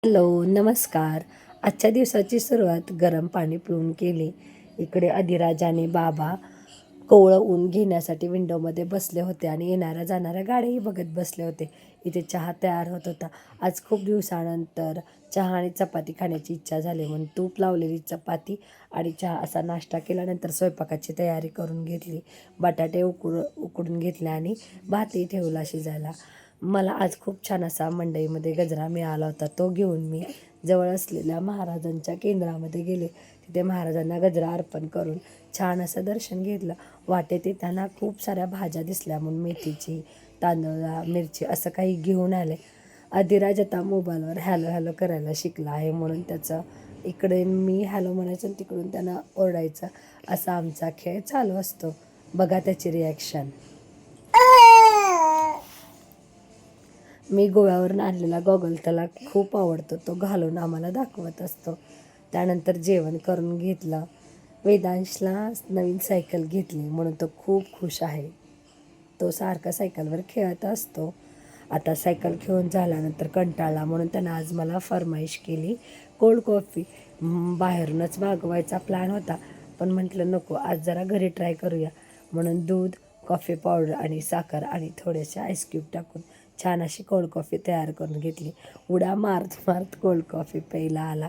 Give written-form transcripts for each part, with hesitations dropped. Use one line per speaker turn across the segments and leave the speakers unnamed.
Hello, नमस्कार. आजच्या दिवसाची सुरुवात गरम पाणी पिऊन केली. इकडे अधिराजाने बाबा कोवळं ऊन घेण्यासाठी विंडोमध्ये बसले होते आणि येणाऱ्या जाणाऱ्या गाड्याही बघत बसले होते. इथे चहा तयार होत होता. आज खूप दिवसानंतर चहा आणि चपाती खाण्याची इच्छा झाली म्हणून तूप लावलेली चपाती आणि चहा असा नाश्ता केल्यानंतर स्वयंपाकाची तयारी करून घेतली. बटाटे उकडून घेतले आणि भातही ठेवला शिजायला. मला आज खूप छान असा मंडईमध्ये गजरा मिळाला होता. तो घेऊन मी जवळ असलेल्या महाराजांच्या केंद्रामध्ये गेले. तिथे महाराजांना गजरा अर्पण करून छान असं दर्शन घेतलं. वाटेत येताना खूप साऱ्या भाज्या दिसल्या म्हणून मेथीची, तांदळा, मिरची असं काही घेऊन आले. अधिराज आता मोबाईलवर हॅलो हॅलो करायला शिकला आहे म्हणून त्याचं इकडे मी हॅलो म्हणायचं आणि तिकडून त्यांना ओरडायचं, असा आमचा खेळ चालू असतो. बघा त्याची रिॲक्शन. मी गोव्यावरून आणलेला गॉगल त्याला खूप आवडतो. तो घालून आम्हाला दाखवत असतो. त्यानंतर जेवण करून घेतलं. वेदांशला नवीन सायकल घेतली म्हणून तो खूप खुश आहे. तो सारखा सायकलवर खेळत असतो. आता सायकल खेळून झाल्यानंतर कंटाळला म्हणून त्यानं आज मला फरमाईश केली कोल्ड कॉफी. बाहेरूनच मागवायचा प्लॅन होता पण म्हटलं नको, आज जरा घरी ट्राय करूया म्हणून दूध, कॉफी पावडर आणि साखर आणि थोडेसे आईस्क्यूब टाकून छान अशी कोल्ड कॉफी तयार करून घेतली. उड्या मारत मारत कोल्ड कॉफी प्यायला आला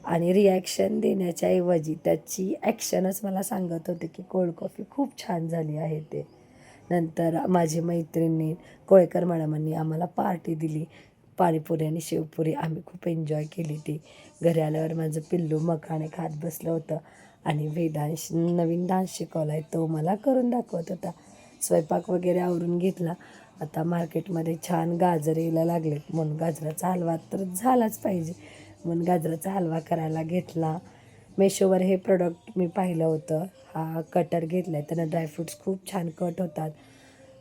आणि रिॲक्शन देण्याच्या ऐवजी त्याची ॲक्शनच मला सांगत होते की कोल्ड कॉफी खूप छान झाली आहे ते. नंतर माझी मैत्रिणी कोळेकर मॅडमांनी आम्हाला पार्टी दिली. पाणीपुरी आणि शेवपुरी आम्ही खूप एन्जॉय केली ती. घरी आल्यावर माझं पिल्लू मखाणे खात बसलं होतं आणि वेदांश नवीन डान्स शिकवला आहे तो मला करून दाखवत होता. स्वयंपाक वगैरे आवरून घेतला. आता मार्केटमध्ये छान गाजर यायला लागलेत म्हणून गाजराचा हलवा तर झालाच पाहिजे म्हणून गाजराचा हलवा करायला घेतला. मेशोवर हे प्रोडक्ट मी पाहिलं होतं. हा कटर घेतला आहे, त्यानं ड्रायफ्रूट्स खूप छान कट होतात.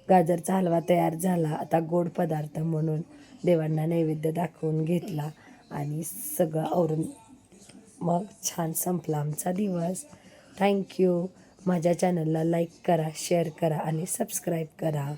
गाजरचा हलवा तयार झाला. आता गोड पदार्थ म्हणून देवांना नैवेद्य दाखवून घेतला आणि सगळं आवरून मग छान संपला आमचा दिवस. थँक्यू. माझ्या चॅनलला लाईक करा, शेअर करा आणि सबस्क्राईब करा.